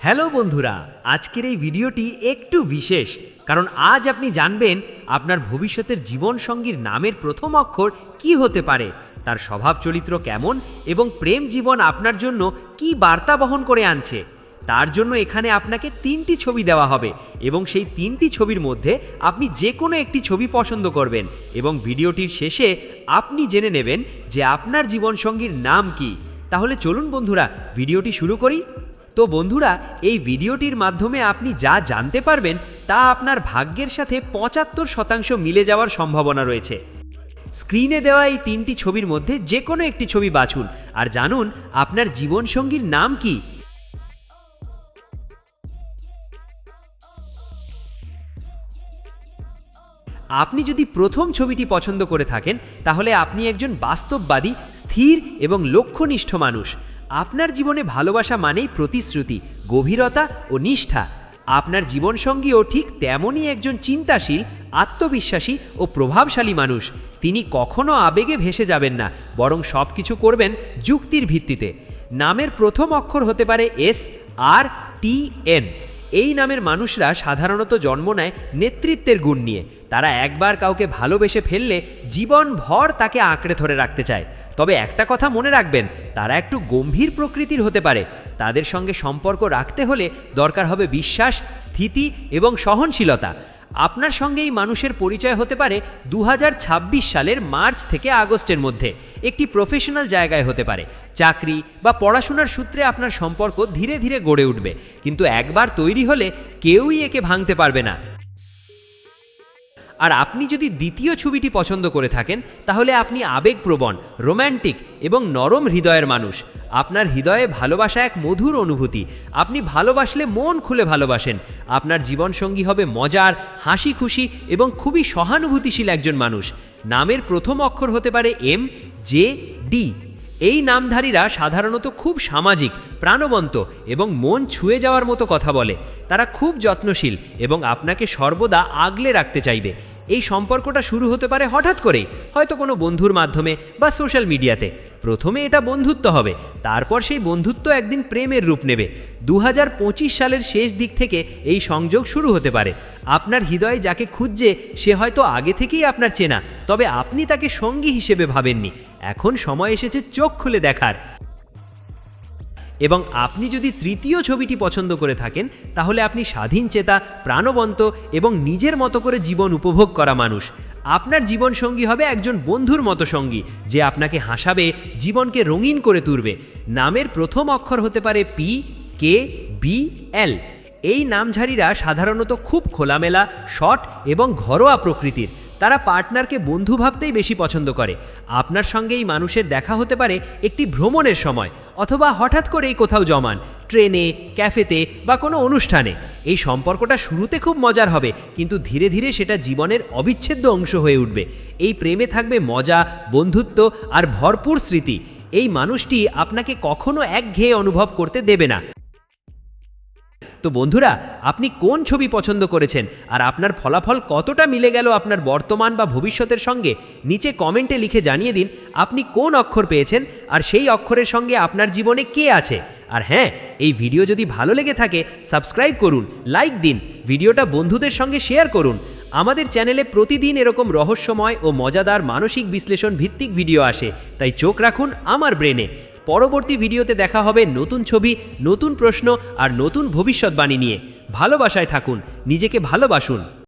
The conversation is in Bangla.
হ্যালো বন্ধুরা, আজকের এই ভিডিওটি একটু বিশেষ, কারণ আজ আপনি জানবেন আপনার ভবিষ্যতের জীবনসঙ্গীর নামের প্রথম অক্ষর কি হতে পারে, তার স্বভাব চরিত্র কেমন এবং প্রেম জীবন আপনার জন্য কি বার্তা বহন করে আনছে। তার জন্য এখানে আপনাকে 3টি ছবি দেওয়া হবে এবং সেই 3টি ছবির মধ্যে আপনি যে কোনো একটি ছবি পছন্দ করবেন এবং ভিডিওটির শেষে আপনি জেনে নেবেন যে আপনার জীবনসঙ্গীর নাম কি। তাহলে চলুন বন্ধুরা, ভিডিওটি শুরু করি। তো বন্ধুরা, এই ভিডিওটির মাধ্যমে আপনি যা জানতে পারবেন তা আপনার ভাগ্যের সাথে 75% মিলে যাওয়ার সম্ভাবনা রয়েছে। স্ক্রিনে দেওয়া এই 3টি ছবির মধ্যে যে কোনো একটি ছবি বাছুন আর জানুন আপনার জীবনসঙ্গীর নাম কি। আপনি যদি প্রথম ছবিটি পছন্দ করে থাকেন তাহলে আপনি একজন বাস্তববাদী, স্থির এবং লক্ষ্যনিষ্ঠ মানুষ। আপনার জীবনে ভালোবাসা মানেই প্রতিশ্রুতি, গভীরতা ও নিষ্ঠা। আপনার জীবনসঙ্গীও ঠিক তেমনই একজন চিন্তাশীল, আত্মবিশ্বাসী ও প্রভাবশালী মানুষ। তিনি কখনো আবেগে ভেসে যাবেন না, বরং সব কিছু করবেন যুক্তির ভিত্তিতে। নামের প্রথম অক্ষর হতে পারে SRTN। এই নামের মানুষরা সাধারণত জন্ম নেয় নেতৃত্বের গুণ নিয়ে। তারা একবার কাউকে ভালোবেসে ফেললে জীবনভর তাকে আঁকড়ে ধরে রাখতে চায়। তবে একটা কথা মনে রাখবেন, তারা একটু গম্ভীর প্রকৃতির হতে পারে। তাদের সঙ্গে সম্পর্ক রাখতে হলে দরকার হবে বিশ্বাস, স্থিতি এবং সহনশীলতা। আপনার সঙ্গে এই মানুষের পরিচয় হতে পারে 2026 সালের মার্চ থেকে আগস্টের মধ্যে। একটি প্রফেশনাল জায়গায় হতে পারে, চাকরি বা পড়াশোনার সূত্রে আপনার সম্পর্ক ধীরে ধীরে গড়ে উঠবে, কিন্তু একবার তৈরি হলে কেউই একে ভাঙতে পারবে না। আর আপনি যদি দ্বিতীয় ছবিটি পছন্দ করে থাকেন তাহলে আপনি আবেগপ্রবণ, রোম্যান্টিক এবং নরম হৃদয়ের মানুষ। আপনার হৃদয়ে ভালোবাসা এক মধুর অনুভূতি। আপনি ভালোবাসলে মন খুলে ভালোবাসেন। আপনার জীবনসঙ্গী হবে মজার, হাসি খুশি এবং খুবই সহানুভূতিশীল একজন মানুষ। নামের প্রথম অক্ষর হতে পারে MJD। এই নামধারীরা সাধারণত খুব সামাজিক, প্রাণবন্ত এবং মন ছুঁয়ে যাওয়ার মতো কথা বলে। তারা খুব যত্নশীল এবং আপনাকে সর্বদা আগলে রাখতে চাইবে। এই সম্পর্কটা শুরু হতে পারে হঠাৎ করেই, হয়তো কোনো বন্ধুর মাধ্যমে বা সোশ্যাল মিডিয়াতে। প্রথমে এটা বন্ধুত্ব হবে, তারপর সেই বন্ধুত্ব একদিন প্রেমের রূপ নেবে। 2025 সালের শেষ দিক থেকে এই সংযোগ শুরু হতে পারে। আপনার হৃদয়ে যাকে খুঁজছে সে হয়তো আগে থেকেই আপনার চেনা, তবে আপনি তাকে সঙ্গী হিসেবে ভাবেননি। এখন সময় এসেছে চোখ খুলে দেখার। এবং আপনি যদি তৃতীয় ছবিটি পছন্দ করে থাকেন তাহলে আপনি স্বাধীন চেতা, প্রাণবন্ত এবং নিজের মতো করে জীবন উপভোগ করা মানুষ। আপনার জীবনসঙ্গী হবে একজন বন্ধুর মতো সঙ্গী, যে আপনাকে হাসাবে, জীবনকে রঙিন করে তুলবে। নামের প্রথম অক্ষর হতে পারে PKBL। এই নামধারীরা সাধারণত খুব খোলামেলা, শর্ট এবং ঘরোয়া প্রকৃতির। তারা পার্টনারকে বন্ধু ভাবতেই বেশি পছন্দ করে। আপনার সঙ্গে এই মানুষের দেখা হতে পারে একটি ভ্রমণের সময়, অথবা হঠাৎ করেই কোথাও জমান, ট্রেনে, ক্যাফেতে বা কোনো অনুষ্ঠানে। এই সম্পর্কটা শুরুতে খুব মজার হবে, কিন্তু ধীরে ধীরে সেটা জীবনের অবিচ্ছেদ্য অংশ হয়ে উঠবে। এই প্রেমে থাকবে মজা, বন্ধুত্ব আর ভরপুর স্মৃতি। এই মানুষটি আপনাকে কখনো একঘেয়ে অনুভব করতে দেবে না। তো বন্ধুরা, আপনি কোন ছবি পছন্দ করেছেন আর আপনার ফলাফল কতটা মিলে গেল আপনার বর্তমান বা ভবিষ্যতের সঙ্গে? নিচে কমেন্টে লিখে জানিয়ে দিন আপনি কোন অক্ষর পেয়েছেন আর সেই অক্ষরের সঙ্গে আপনার জীবনে কে আছে। আর হ্যাঁ, এই ভিডিও যদি ভালো লেগে থাকে সাবস্ক্রাইব করুন, লাইক দিন, ভিডিওটা বন্ধুদের সঙ্গে শেয়ার করুন। আমাদের চ্যানেলে প্রতিদিন এরকম রহস্যময় ও মজাদার মানসিক বিশ্লেষণ ভিত্তিক ভিডিও আসে, তাই চোখ রাখুন আমার ব্রেনে। পরবর্তী ভিডিওতে দেখা হবে নতুন ছবি, নতুন প্রশ্ন আর নতুন ভবিষ্যৎবাণী নিয়ে। ভালোবাসায় থাকুন, নিজেকে ভালোবাসুন।